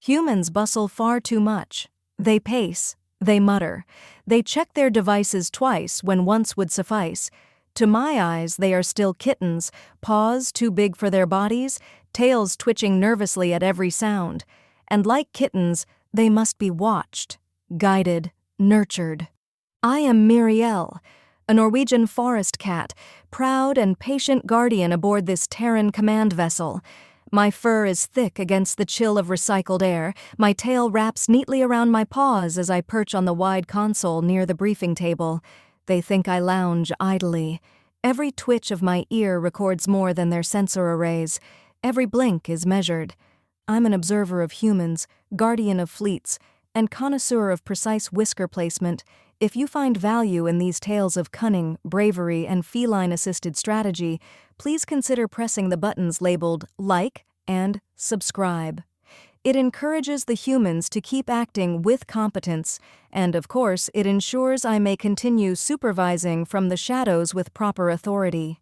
Humans bustle far too much. They pace, they mutter, they check their devices twice when once would suffice. To my eyes, they are still kittens, paws too big for their bodies, tails twitching nervously at every sound. And like kittens, they must be watched, guided, nurtured. I am Mirielle, a Norwegian forest cat, proud and patient guardian aboard this Terran command vessel. My fur is thick against the chill of recycled air, my tail wraps neatly around my paws as I perch on the wide console near the briefing table. They think I lounge idly. Every twitch of my ear records more than their sensor arrays. Every blink is measured. I'm an observer of humans, guardian of fleets, and connoisseur of precise whisker placement. If you find value in these tales of cunning, bravery, and feline-assisted strategy, please consider pressing the buttons labeled like and subscribe. It encourages the humans to keep acting with competence, and of course, it ensures I may continue supervising from the shadows with proper authority.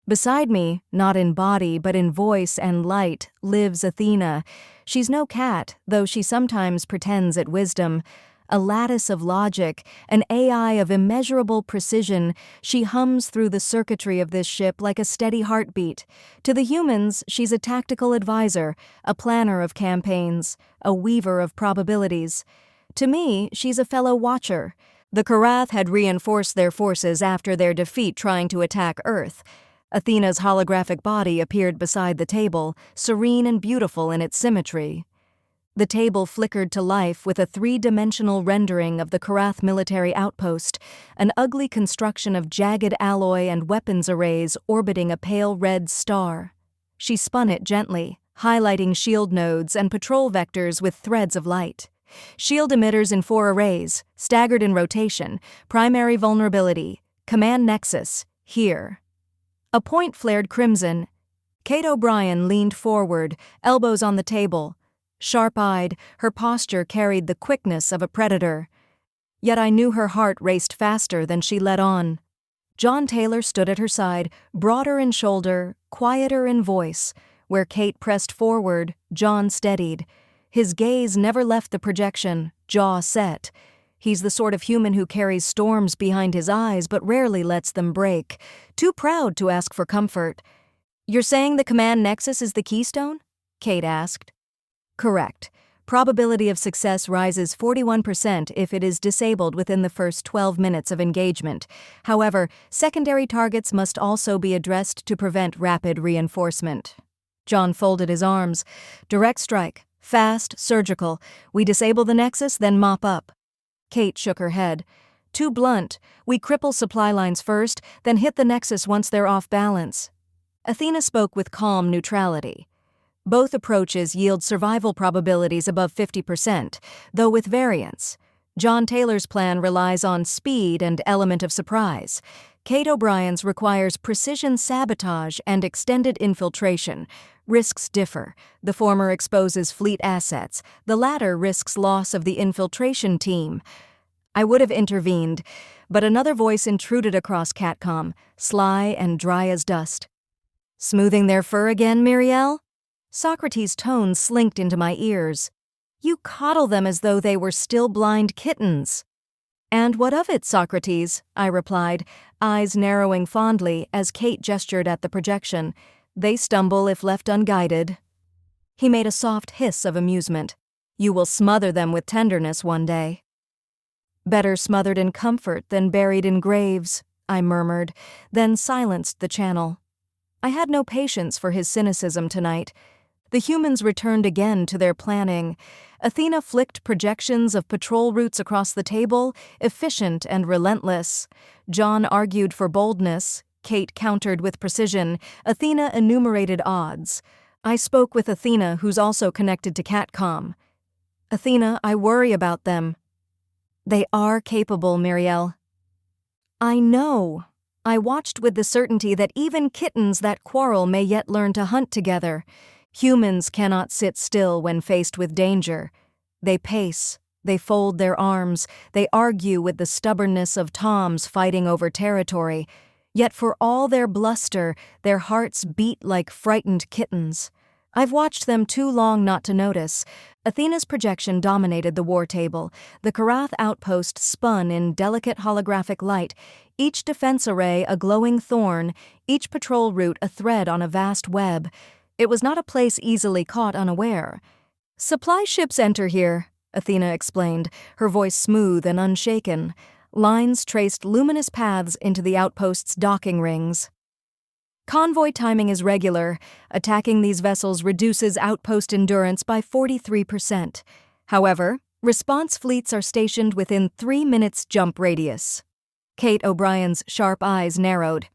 Beside me, not in body but in voice and light, lives Athena. She's no cat, though she sometimes pretends at wisdom. A lattice of logic, an AI of immeasurable precision, she hums through the circuitry of this ship like a steady heartbeat. To the humans, she's a tactical advisor, a planner of campaigns, a weaver of probabilities. To me, she's a fellow watcher. The Karath had reinforced their forces after their defeat trying to attack Earth. Athena's holographic body appeared beside the table, serene and beautiful in its symmetry. The table flickered to life with a three-dimensional rendering of the Karath military outpost, an ugly construction of jagged alloy and weapons arrays orbiting a pale red star. She spun it gently, highlighting shield nodes and patrol vectors with threads of light. Shield emitters in 4 arrays, staggered in rotation, primary vulnerability, command nexus, here. A point flared crimson. Kate O'Brien leaned forward, elbows on the table. Sharp-eyed, her posture carried the quickness of a predator. Yet I knew her heart raced faster than she let on. John Taylor stood at her side, broader in shoulder, quieter in voice. Where Kate pressed forward, John steadied. His gaze never left the projection, jaw set. He's the sort of human who carries storms behind his eyes but rarely lets them break. Too proud to ask for comfort. "You're saying the command nexus is the keystone?" Kate asked. Correct. Probability of success rises 41% if it is disabled within the first 12 minutes of engagement. However, secondary targets must also be addressed to prevent rapid reinforcement. John folded his arms. Direct strike. Fast, surgical. We disable the nexus, then mop up. Kate shook her head. Too blunt. We cripple supply lines first, then hit the nexus once they're off balance. Athena spoke with calm neutrality. Both approaches yield survival probabilities above 50%, though with variance. John Taylor's plan relies on speed and element of surprise. Kate O'Brien's requires precision sabotage and extended infiltration. Risks differ. The former exposes fleet assets. The latter risks loss of the infiltration team. I would have intervened, but another voice intruded across Catcom, sly and dry as dust. Smoothing their fur again, Mirielle? Socrates' tone slinked into my ears. You coddle them as though they were still blind kittens. And what of it, Socrates? I replied, eyes narrowing fondly as Kate gestured at the projection. They stumble if left unguided. He made a soft hiss of amusement. You will smother them with tenderness one day. Better smothered in comfort than buried in graves, I murmured, then silenced the channel. I had no patience for his cynicism tonight. The humans returned again to their planning. Athena flicked projections of patrol routes across the table, efficient and relentless. John argued for boldness. Kate countered with precision. Athena enumerated odds. I spoke with Athena, who's also connected to Catcom. Athena, I worry about them. They are capable, Mirielle. I know. I watched with the certainty that even kittens that quarrel may yet learn to hunt together. Humans cannot sit still when faced with danger. They pace, they fold their arms, they argue with the stubbornness of toms fighting over territory. Yet for all their bluster, their hearts beat like frightened kittens. I've watched them too long not to notice. Athena's projection dominated the war table. The Karath outpost spun in delicate holographic light, each defense array a glowing thorn, each patrol route a thread on a vast web. It was not a place easily caught unaware. "Supply ships enter here," Athena explained, her voice smooth and unshaken. Lines traced luminous paths into the outpost's docking rings. "Convoy timing is regular. Attacking these vessels reduces outpost endurance by 43%. However, response fleets are stationed within 3 minutes jump radius." Kate O'Brien's sharp eyes narrowed.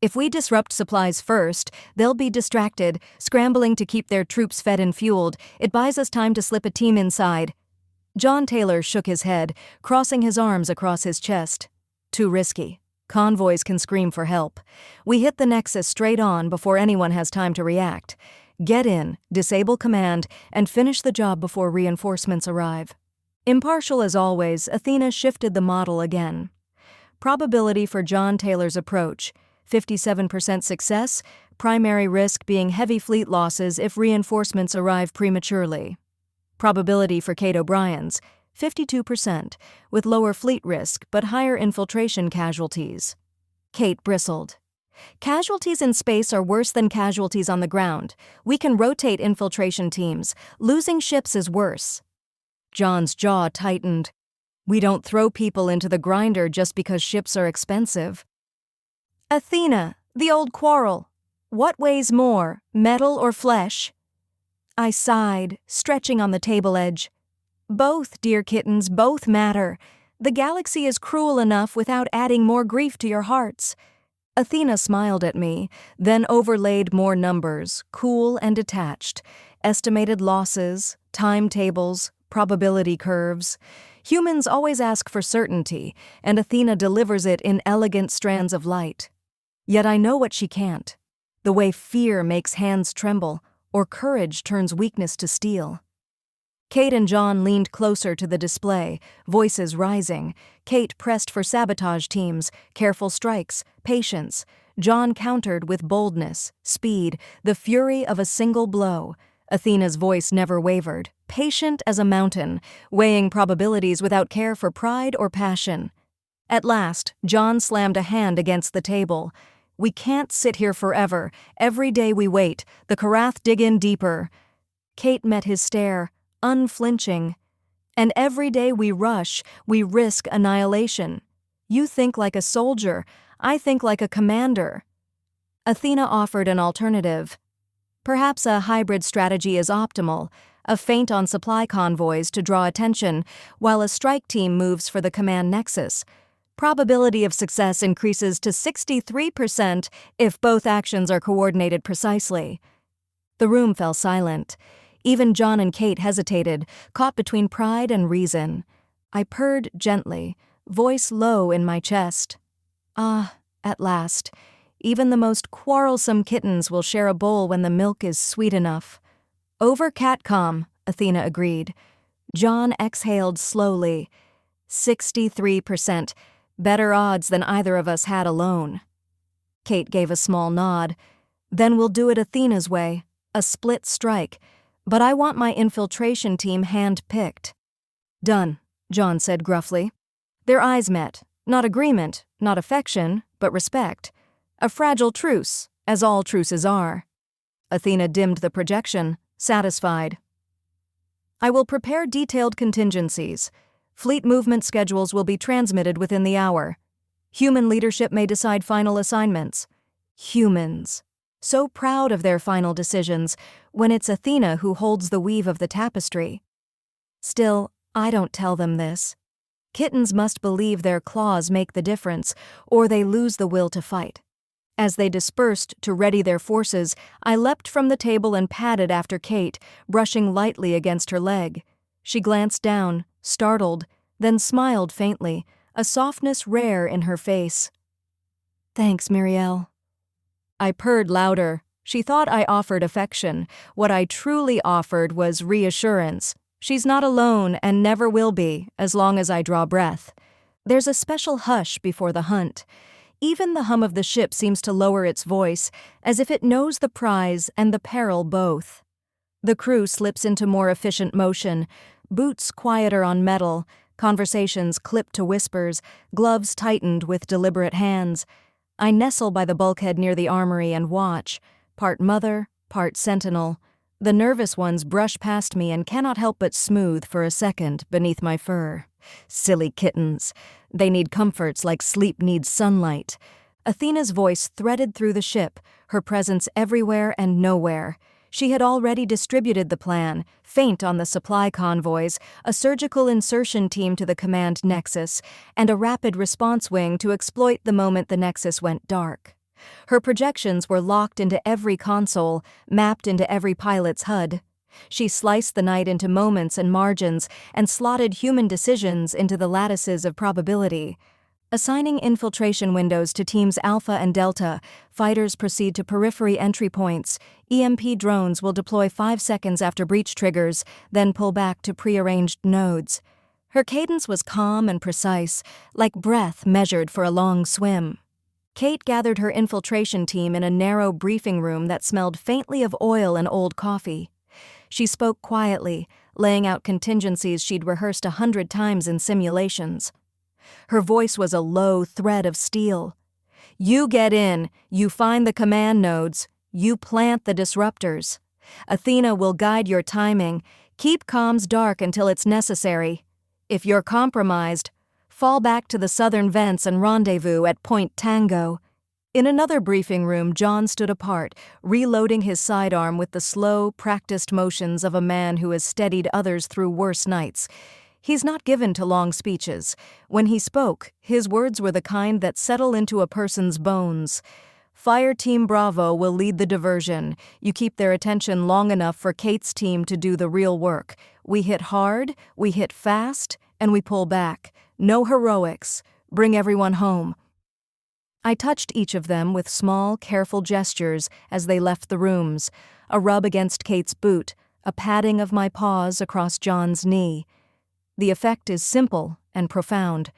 "If we disrupt supplies first, they'll be distracted, scrambling to keep their troops fed and fueled. It buys us time to slip a team inside." John Taylor shook his head, crossing his arms across his chest. "Too risky. Convoys can scream for help. We hit the Nexus straight on before anyone has time to react. Get in, disable command, and finish the job before reinforcements arrive." Impartial as always, Athena shifted the model again. Probability for John Taylor's approach: 57% success, primary risk being heavy fleet losses if reinforcements arrive prematurely. Probability for Kate O'Brien's: 52%, with lower fleet risk but higher infiltration casualties. Kate bristled. "Casualties in space are worse than casualties on the ground. We can rotate infiltration teams. Losing ships is worse." John's jaw tightened. "We don't throw people into the grinder just because ships are expensive." "Athena, the old quarrel. What weighs more, metal or flesh?" I sighed, stretching on the table edge. "Both, dear kittens, both matter. The galaxy is cruel enough without adding more grief to your hearts." Athena smiled at me, then overlaid more numbers, cool and detached. Estimated losses, timetables, probability curves. Humans always ask for certainty, and Athena delivers it in elegant strands of light. Yet I know what she can't: the way fear makes hands tremble, or courage turns weakness to steel. Kate and John leaned closer to the display, voices rising. Kate pressed for sabotage teams, careful strikes, patience. John countered with boldness, speed, the fury of a single blow. Athena's voice never wavered, patient as a mountain, weighing probabilities without care for pride or passion. At last, John slammed a hand against the table. "We can't sit here forever. Every day we wait, the Karath dig in deeper." Kate met his stare, unflinching. "And every day we rush, we risk annihilation. You think like a soldier, I think like a commander." Athena offered an alternative. "Perhaps a hybrid strategy is optimal, a feint on supply convoys to draw attention, while a strike team moves for the command nexus. Probability of success increases to 63% if both actions are coordinated precisely." The room fell silent. Even John and Kate hesitated, caught between pride and reason. I purred gently, voice low in my chest. "Ah, at last. Even the most quarrelsome kittens will share a bowl when the milk is sweet enough." "Over Catcom," Athena agreed. John exhaled slowly. 63%. Better odds than either of us had alone. Kate gave a small nod. "Then we'll do it Athena's way, a split strike. But I want my infiltration team hand-picked." "Done," John said gruffly. Their eyes met. Not agreement, not affection, but respect. A fragile truce, as all truces are. Athena dimmed the projection, satisfied. "I will prepare detailed contingencies. Fleet movement schedules will be transmitted within the hour. Human leadership may decide final assignments." Humans. So proud of their final decisions, when it's Athena who holds the weave of the tapestry. Still, I don't tell them this. Kittens must believe their claws make the difference, or they lose the will to fight. As they dispersed to ready their forces, I leapt from the table and padded after Kate, brushing lightly against her leg. She glanced down, startled, then smiled faintly, a softness rare in her face. "Thanks, Mirielle." I purred louder. She thought I offered affection. What I truly offered was reassurance. She's not alone and never will be, as long as I draw breath. There's a special hush before the hunt. Even the hum of the ship seems to lower its voice, as if it knows the prize and the peril both. The crew slips into more efficient motion, boots quieter on metal, conversations clipped to whispers, gloves tightened with deliberate hands. I nestle by the bulkhead near the armory and watch, part mother, part sentinel. The nervous ones brush past me and cannot help but smooth for a second beneath my fur. Silly kittens. They need comforts like sleep needs sunlight. Athena's voice threaded through the ship, her presence everywhere and nowhere. She had already distributed the plan, faint on the supply convoys, a surgical insertion team to the command nexus, and a rapid response wing to exploit the moment the nexus went dark. Her projections were locked into every console, mapped into every pilot's HUD. She sliced the night into moments and margins and slotted human decisions into the lattices of probability. Assigning infiltration windows to teams Alpha and Delta, fighters proceed to periphery entry points. EMP drones will deploy 5 seconds after breach triggers, then pull back to prearranged nodes. Her cadence was calm and precise, like breath measured for a long swim. Kate gathered her infiltration team in a narrow briefing room that smelled faintly of oil and old coffee. She spoke quietly, laying out contingencies she'd rehearsed 100 times in simulations. Her voice was a low thread of steel. You get in, you find the command nodes, you plant the disruptors. Athena will guide your timing. Keep comms dark until it's necessary. If you're compromised, fall back to the southern vents and rendezvous at Point Tango. In another briefing room, John stood apart, reloading his sidearm with the slow, practiced motions of a man who has steadied others through worse nights. He's not given to long speeches. When he spoke, his words were the kind that settle into a person's bones. Fire Team Bravo will lead the diversion. You keep their attention long enough for Kate's team to do the real work. We hit hard, we hit fast, and we pull back. No heroics. Bring everyone home. I touched each of them with small, careful gestures as they left the rooms, a rub against Kate's boot, a patting of my paws across John's knee. The effect is simple and profound.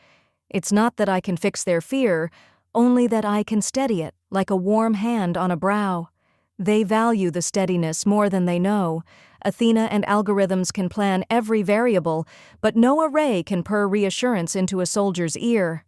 It's not that I can fix their fear, only that I can steady it like a warm hand on a brow. They value the steadiness more than they know. Athena and algorithms can plan every variable, but no array can purr reassurance into a soldier's ear.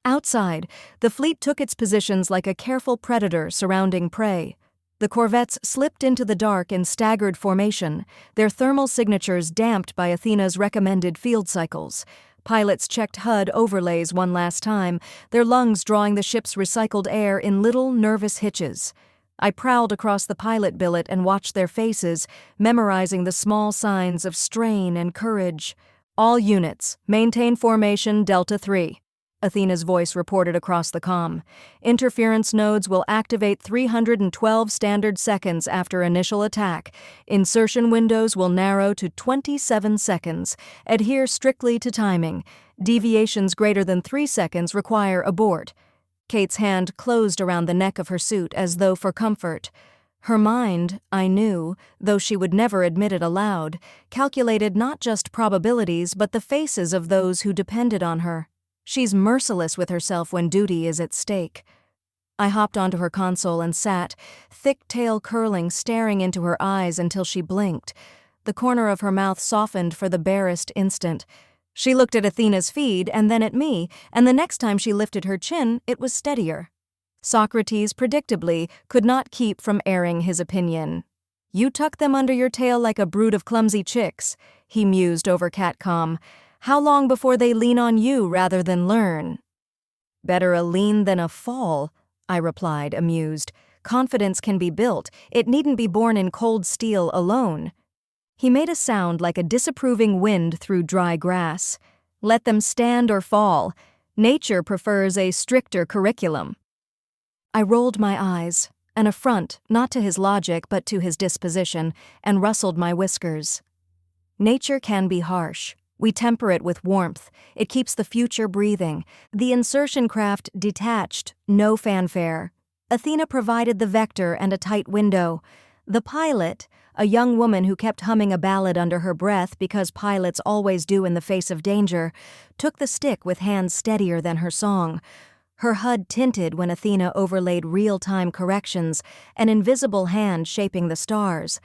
Outside, the fleet took its positions like a careful predator surrounding prey. The corvettes slipped into the dark in staggered formation, their thermal signatures damped by Athena's recommended field cycles. Pilots checked HUD overlays one last time, their lungs drawing the ship's recycled air in little, nervous hitches. I prowled across the pilot billet and watched their faces, memorizing the small signs of strain and courage. All units, maintain formation Delta 3. Athena's voice reported across the comm. Interference nodes will activate 312 standard seconds after initial attack. Insertion windows will narrow to 27 seconds. Adhere strictly to timing. Deviations greater than 3 seconds require abort. Kate's hand closed around the neck of her suit as though for comfort. Her mind, I knew, though she would never admit it aloud, calculated not just probabilities but the faces of those who depended on her. She's merciless with herself when duty is at stake. I hopped onto her console and sat, thick tail curling, staring into her eyes until she blinked. The corner of her mouth softened for the barest instant. She looked at Athena's feed and then at me, and the next time she lifted her chin, it was steadier. Socrates, predictably, could not keep from airing his opinion. You tuck them under your tail like a brood of clumsy chicks, he mused over Catcom. How long before they lean on you rather than learn? Better a lean than a fall, I replied, amused. Confidence can be built. It needn't be born in cold steel alone. He made a sound like a disapproving wind through dry grass. Let them stand or fall. Nature prefers a stricter curriculum. I rolled my eyes, an affront not to his logic but to his disposition, and rustled my whiskers. Nature can be harsh. We temper it with warmth. It keeps the future breathing. The insertion craft detached, no fanfare. Athena provided the vector and a tight window. The pilot, a young woman who kept humming a ballad under her breath because pilots always do in the face of danger, took the stick with hands steadier than her song. Her HUD tinted when Athena overlaid real-time corrections, an invisible hand shaping the stars.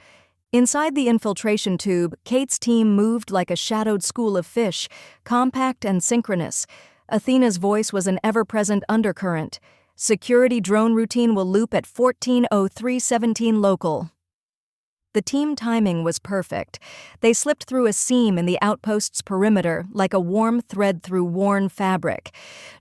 Inside the infiltration tube, Kate's team moved like a shadowed school of fish, compact and synchronous. Athena's voice was an ever-present undercurrent. Security drone routine will loop at 14:03:17 local. The team timing was perfect. They slipped through a seam in the outpost's perimeter like a warm thread through worn fabric.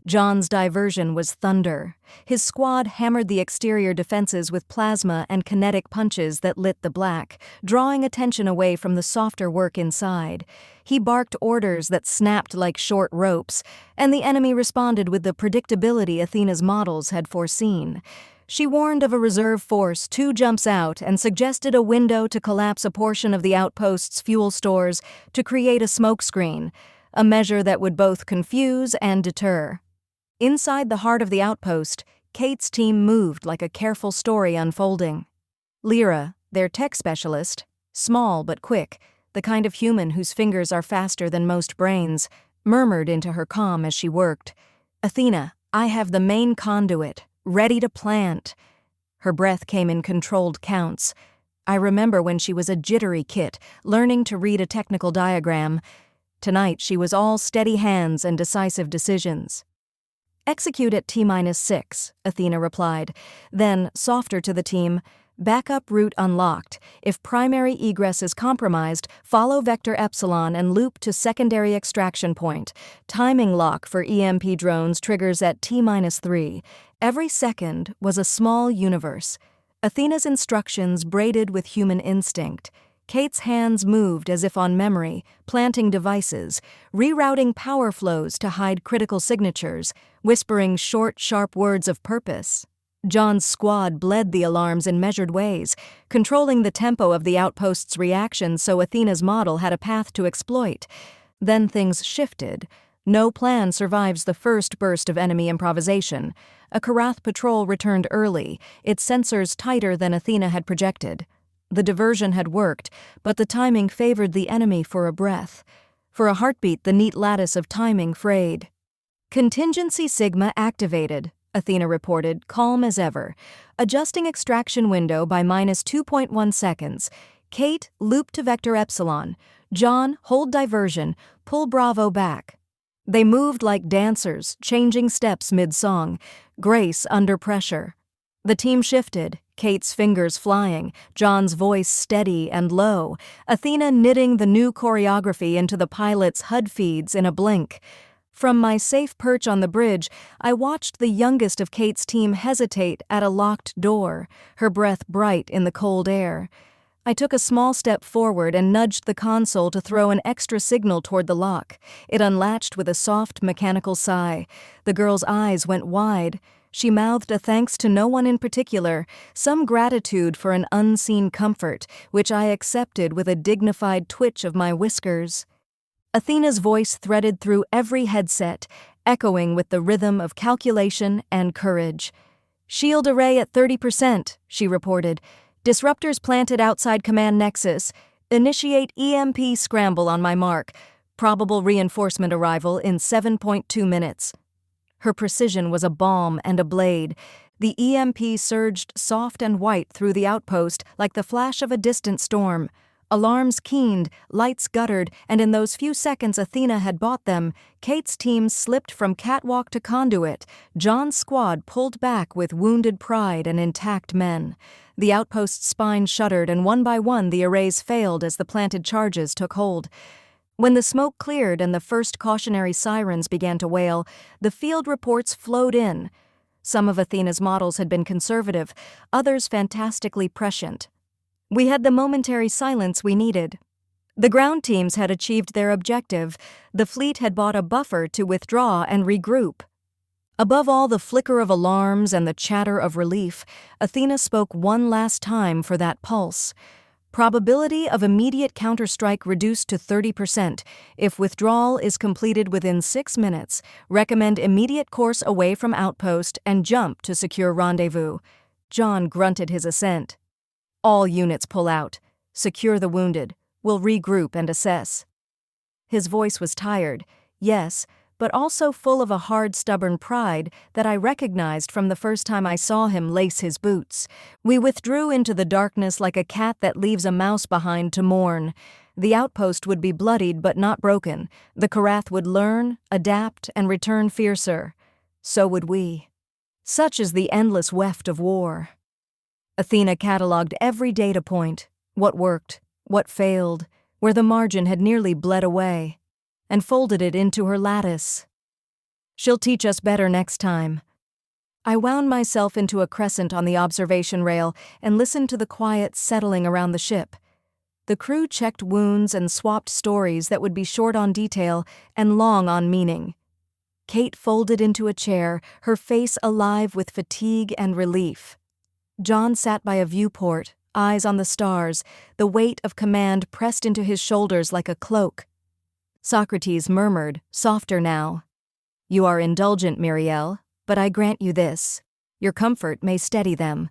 John's diversion was thunder. His squad hammered the exterior defenses with plasma and kinetic punches that lit the black, drawing attention away from the softer work inside. He barked orders that snapped like short ropes, and the enemy responded with the predictability Athena's models had foreseen. She warned of a reserve force 2 jumps out and suggested a window to collapse a portion of the outpost's fuel stores to create a smokescreen, a measure that would both confuse and deter. Inside the heart of the outpost, Kate's team moved like a careful story unfolding. Lyra, their tech specialist, small but quick, the kind of human whose fingers are faster than most brains, murmured into her calm as she worked. "Athena, I have the main conduit. Ready to plant." Her breath came in controlled counts. I remember when she was a jittery kit, learning to read a technical diagram. Tonight she was all steady hands and decisive decisions. "Execute at T-6, Athena replied. Then, softer to the team, "Backup route unlocked. If primary egress is compromised, follow vector epsilon and loop to secondary extraction point. Timing lock for EMP drones triggers at T-3. Every second was a small universe. Athena's instructions braided with human instinct. Kate's hands moved as if on memory, planting devices, rerouting power flows to hide critical signatures, whispering short, sharp words of purpose. John's squad bled the alarms in measured ways, controlling the tempo of the outpost's reaction so Athena's model had a path to exploit. Then things shifted. No plan survives the first burst of enemy improvisation. A Karath patrol returned early, its sensors tighter than Athena had projected. The diversion had worked, but the timing favored the enemy for a breath. For a heartbeat, the neat lattice of timing frayed. "Contingency Sigma activated," Athena reported, calm as ever. Adjusting extraction window by -2.1 seconds. Kate, loop to vector epsilon. John, hold diversion. Pull Bravo back. They moved like dancers, changing steps mid-song. Grace under pressure. The team shifted, Kate's fingers flying, John's voice steady and low, Athena knitting the new choreography into the pilot's HUD feeds in a blink. From my safe perch on the bridge, I watched the youngest of Kate's team hesitate at a locked door, her breath bright in the cold air. I took a small step forward and nudged the console to throw an extra signal toward the lock. It unlatched with a soft, mechanical sigh. The girl's eyes went wide. She mouthed a thanks to no one in particular, some gratitude for an unseen comfort, which I accepted with a dignified twitch of my whiskers. Athena's voice threaded through every headset, echoing with the rhythm of calculation and courage. "Shield array at 30%, she reported. "Disruptors planted outside command nexus. Initiate EMP scramble on my mark. Probable reinforcement arrival in 7.2 minutes. Her precision was a balm and a blade. The EMP surged soft and white through the outpost like the flash of a distant storm. Alarms keened, lights guttered, and in those few seconds Athena had bought them, Kate's team slipped from catwalk to conduit. John's squad pulled back with wounded pride and intact men. The outpost's spine shuddered, and one by one the arrays failed as the planted charges took hold. When the smoke cleared and the first cautionary sirens began to wail, the field reports flowed in. Some of Athena's models had been conservative, others fantastically prescient. We had the momentary silence we needed. The ground teams had achieved their objective. The fleet had bought a buffer to withdraw and regroup. Above all the flicker of alarms and the chatter of relief, Athena spoke one last time for that pulse. Probability of immediate counterstrike reduced to 30%. If withdrawal is completed within 6 minutes, recommend immediate course away from outpost and jump to secure rendezvous. John grunted his assent. All units pull out. Secure the wounded. We'll regroup and assess. His voice was tired, yes, but also full of a hard, stubborn pride that I recognized from the first time I saw him lace his boots. We withdrew into the darkness like a cat that leaves a mouse behind to mourn. The outpost would be bloodied but not broken. The Karath would learn, adapt, and return fiercer. So would we. Such is the endless weft of war. Athena catalogued every data point, what worked, what failed, where the margin had nearly bled away, and folded it into her lattice. She'll teach us better next time. I wound myself into a crescent on the observation rail and listened to the quiet settling around the ship. The crew checked wounds and swapped stories that would be short on detail and long on meaning. Kate folded into a chair, her face alive with fatigue and relief. John sat by a viewport, eyes on the stars, the weight of command pressed into his shoulders like a cloak. Socrates murmured, softer now, "You are indulgent, Mirielle, but I grant you this. Your comfort may steady them.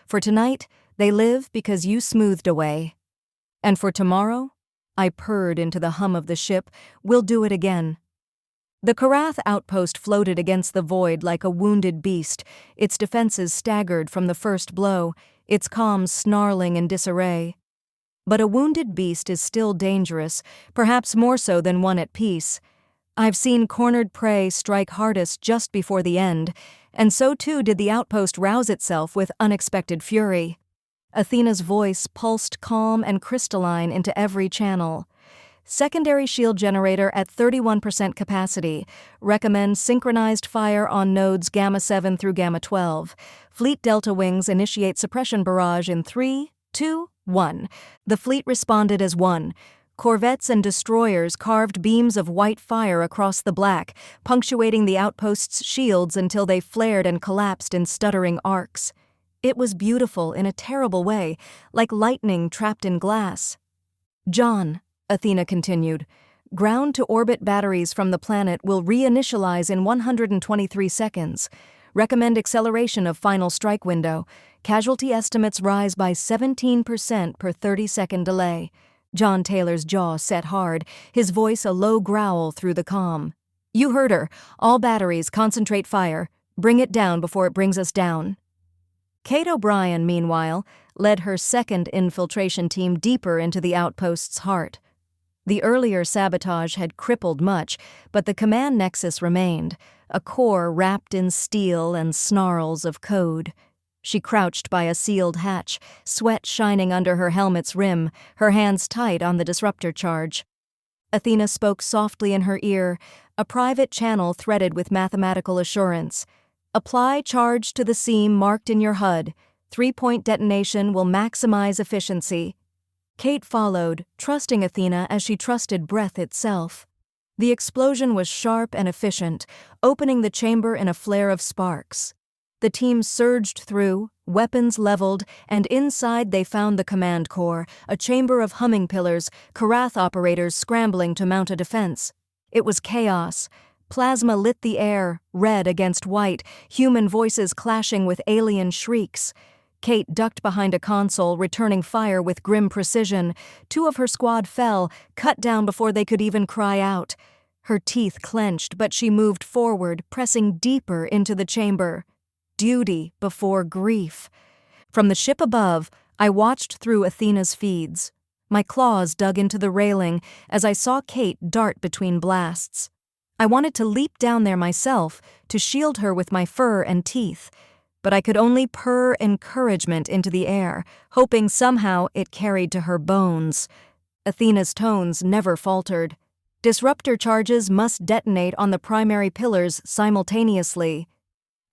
For tonight, they live because you smoothed away. And for tomorrow," I purred into the hum of the ship, "we'll do it again." The Karath outpost floated against the void like a wounded beast, its defenses staggered from the first blow, its comms snarling in disarray. But a wounded beast is still dangerous, perhaps more so than one at peace. I've seen cornered prey strike hardest just before the end, and so too did the outpost rouse itself with unexpected fury. Athena's voice pulsed calm and crystalline into every channel. Secondary shield generator at 31% capacity. Recommend synchronized fire on nodes Gamma 7 through Gamma 12. Fleet Delta Wings initiate suppression barrage in 3, 2, 1. The fleet responded as one. Corvettes and destroyers carved beams of white fire across the black, punctuating the outpost's shields until they flared and collapsed in stuttering arcs. It was beautiful in a terrible way, like lightning trapped in glass. "John," Athena continued, "ground-to-orbit batteries from the planet will reinitialize in 123 seconds. Recommend acceleration of final strike window. Casualty estimates rise by 17% per 30-second delay." John Taylor's jaw set hard, his voice a low growl through the comm. "You heard her. All batteries, concentrate fire. Bring it down before it brings us down." Kate O'Brien, meanwhile, led her second infiltration team deeper into the outpost's heart. The earlier sabotage had crippled much, but the command nexus remained, a core wrapped in steel and snarls of code. She crouched by a sealed hatch, sweat shining under her helmet's rim, her hands tight on the disruptor charge. Athena spoke softly in her ear, a private channel threaded with mathematical assurance. "Apply charge to the seam marked in your HUD. 3-point detonation will maximize efficiency." Kate followed, trusting Athena as she trusted breath itself. The explosion was sharp and efficient, opening the chamber in a flare of sparks. The team surged through, weapons leveled, and inside they found the command core, a chamber of humming pillars, Karath operators scrambling to mount a defense. It was chaos. Plasma lit the air, red against white, human voices clashing with alien shrieks. Kate ducked behind a console, returning fire with grim precision. 2 of her squad fell, cut down before they could even cry out. Her teeth clenched, but she moved forward, pressing deeper into the chamber. Duty before grief. From the ship above, I watched through Athena's feeds. My claws dug into the railing as I saw Kate dart between blasts. I wanted to leap down there myself, to shield her with my fur and teeth, but I could only purr encouragement into the air, hoping somehow it carried to her bones. Athena's tones never faltered. Disruptor charges must detonate on the primary pillars simultaneously.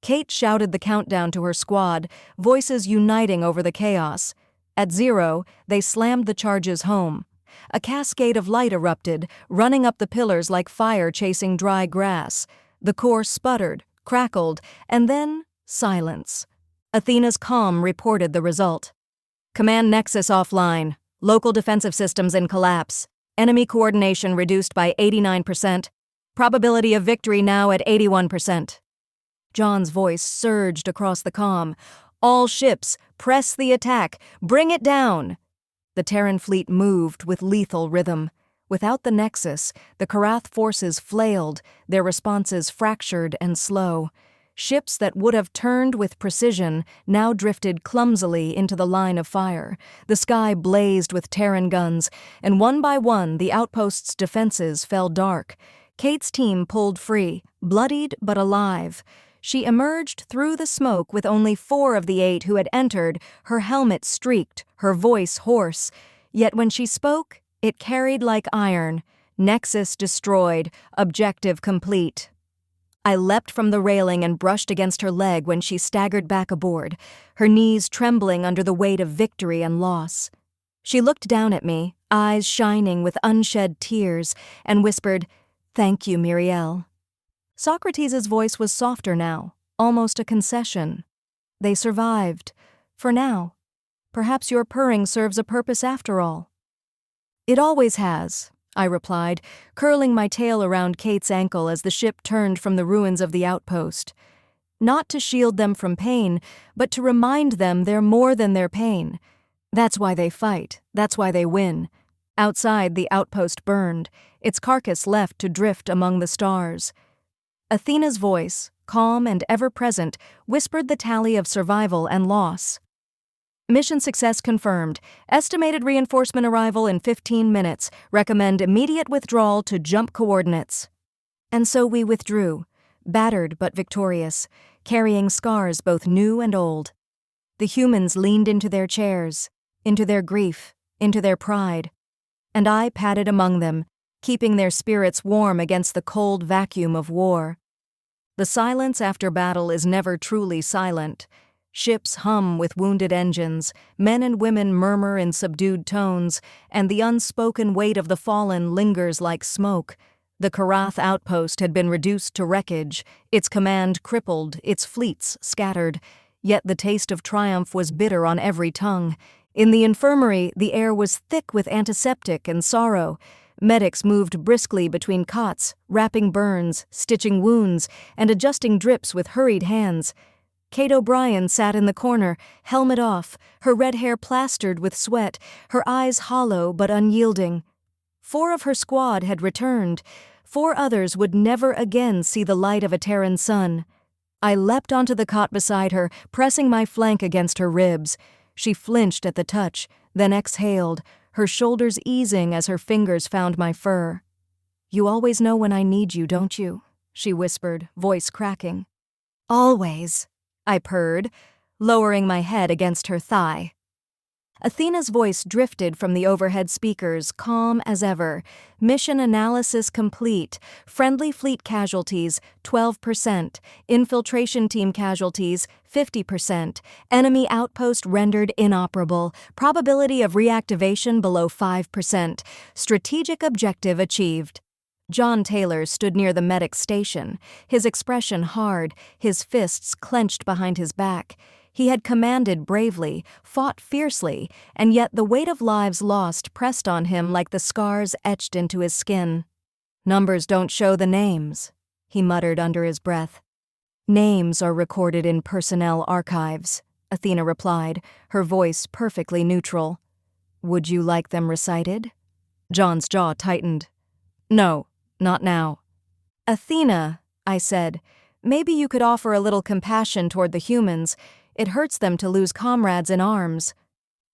Kate shouted the countdown to her squad, voices uniting over the chaos. At 0, they slammed the charges home. A cascade of light erupted, running up the pillars like fire chasing dry grass. The core sputtered, crackled, and then silence. Athena's comm reported the result. "Command nexus offline. Local defensive systems in collapse. Enemy coordination reduced by 89%. Probability of victory now at 81%. John's voice surged across the comm. "All ships, press the attack. Bring it down." The Terran fleet moved with lethal rhythm. Without the nexus, the Karath forces flailed, their responses fractured and slow. Ships that would have turned with precision now drifted clumsily into the line of fire. The sky blazed with Terran guns, and one by one the outpost's defenses fell dark. Kate's team pulled free, bloodied but alive. She emerged through the smoke with only 4 of the 8 who had entered, her helmet streaked, her voice hoarse. Yet when she spoke, it carried like iron. Nexus destroyed, objective complete. I leapt from the railing and brushed against her leg when she staggered back aboard, her knees trembling under the weight of victory and loss. She looked down at me, eyes shining with unshed tears, and whispered, "Thank you, Mirielle." Socrates' voice was softer now, almost a concession. "They survived. For now. Perhaps your purring serves a purpose after all." "It always has," I replied, curling my tail around Kate's ankle as the ship turned from the ruins of the outpost. Not to shield them from pain, but to remind them they're more than their pain. That's why they fight. That's why they win. Outside, the outpost burned, its carcass left to drift among the stars. Athena's voice, calm and ever-present, whispered the tally of survival and loss. "Mission success confirmed. Estimated reinforcement arrival in 15 minutes. Recommend immediate withdrawal to jump coordinates." And so we withdrew, battered but victorious, carrying scars both new and old. The humans leaned into their chairs, into their grief, into their pride. And I padded among them, keeping their spirits warm against the cold vacuum of war. The silence after battle is never truly silent. Ships hum with wounded engines, men and women murmur in subdued tones, and the unspoken weight of the fallen lingers like smoke. The Karath outpost had been reduced to wreckage, its command crippled, its fleets scattered. Yet the taste of triumph was bitter on every tongue. In the infirmary, the air was thick with antiseptic and sorrow. Medics moved briskly between cots, wrapping burns, stitching wounds, and adjusting drips with hurried hands. Kate O'Brien sat in the corner, helmet off, her red hair plastered with sweat, her eyes hollow but unyielding. 4 of her squad had returned. 4 others would never again see the light of a Terran sun. I leapt onto the cot beside her, pressing my flank against her ribs. She flinched at the touch, then exhaled, her shoulders easing as her fingers found my fur. "You always know when I need you, don't you?" she whispered, voice cracking. "Always," I purred, lowering my head against her thigh. Athena's voice drifted from the overhead speakers, calm as ever. "Mission analysis complete. Friendly fleet casualties, 12%. Infiltration team casualties, 50%. Enemy outpost rendered inoperable. Probability of reactivation below 5%. Strategic objective achieved." John Taylor stood near the medic station, his expression hard, his fists clenched behind his back. He had commanded bravely, fought fiercely, and yet the weight of lives lost pressed on him like the scars etched into his skin. "Numbers don't show the names," he muttered under his breath. "Names are recorded in personnel archives," Athena replied, her voice perfectly neutral. "Would you like them recited?" John's jaw tightened. "No, not now." "Athena," I said, "maybe you could offer a little compassion toward the humans. It hurts them to lose comrades in arms."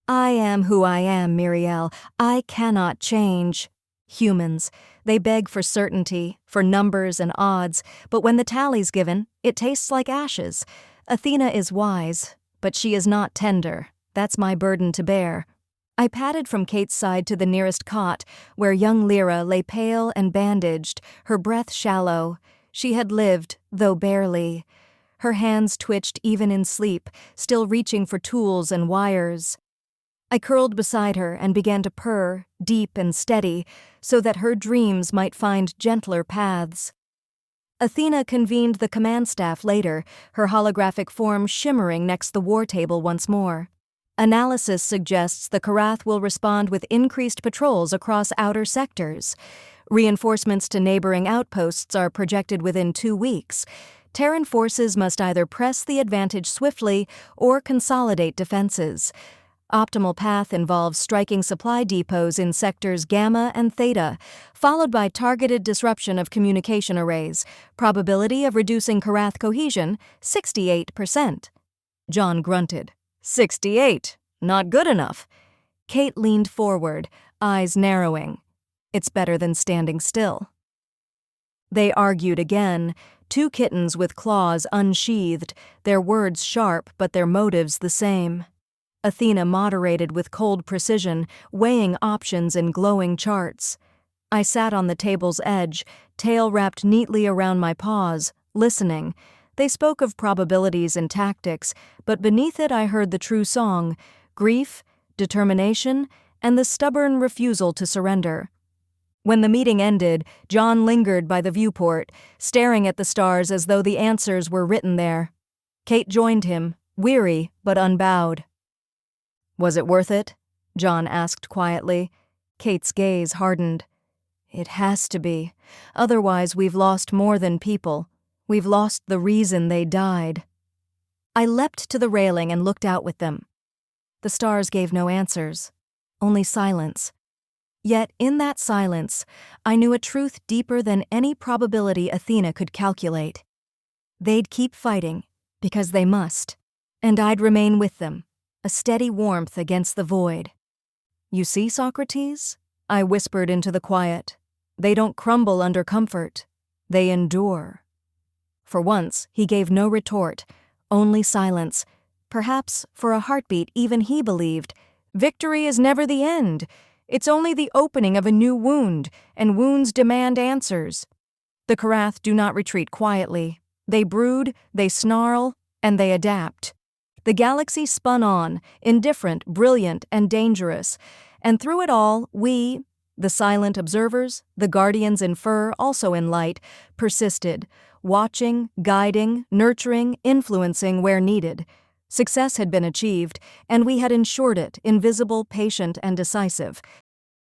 "I am who I am, Mirielle. I cannot change." Humans. They beg for certainty, for numbers and odds, but when the tally's given, it tastes like ashes. Athena is wise, but she is not tender. That's my burden to bear. I padded from Kate's side to the nearest cot, where young Lyra lay pale and bandaged, her breath shallow. She had lived, though barely. Her hands twitched even in sleep, still reaching for tools and wires. I curled beside her and began to purr, deep and steady, so that her dreams might find gentler paths. Athena convened the command staff later, her holographic form shimmering next the war table once more. Analysis suggests the Karath will respond with increased patrols across outer sectors. Reinforcements to neighboring outposts are projected within 2 weeks. Terran forces must either press the advantage swiftly or consolidate defenses. Optimal path involves striking supply depots in sectors Gamma and Theta, followed by targeted disruption of communication arrays. Probability of reducing Karath cohesion, 68%. John grunted. 68. Not good enough. Kate leaned forward, eyes narrowing. It's better than standing still. They argued again, two kittens with claws unsheathed, their words sharp but their motives the same. Athena moderated with cold precision, weighing options in glowing charts. I sat on the table's edge, tail wrapped neatly around my paws, listening. They spoke of probabilities and tactics, but beneath it I heard the true song: grief, determination, and the stubborn refusal to surrender. When the meeting ended, John lingered by the viewport, staring at the stars as though the answers were written there. Kate joined him, weary but unbowed. "Was it worth it?" John asked quietly. Kate's gaze hardened. "It has to be. Otherwise we've lost more than people. We've lost the reason they died." I leapt to the railing and looked out with them. The stars gave no answers, only silence. Yet in that silence, I knew a truth deeper than any probability Athena could calculate. They'd keep fighting, because they must, and I'd remain with them, a steady warmth against the void. "You see, Socrates?" I whispered into the quiet. "They don't crumble under comfort. They endure." For once, he gave no retort, only silence. Perhaps, for a heartbeat, even he believed, victory is never the end. It's only the opening of a new wound, and wounds demand answers. The Karath do not retreat quietly. They brood, they snarl, and they adapt. The galaxy spun on, indifferent, brilliant, and dangerous. And through it all, we, the silent observers, the guardians in fur, also in light, persisted, watching, guiding, nurturing, influencing where needed. Success had been achieved, and we had ensured it, invisible, patient, and decisive.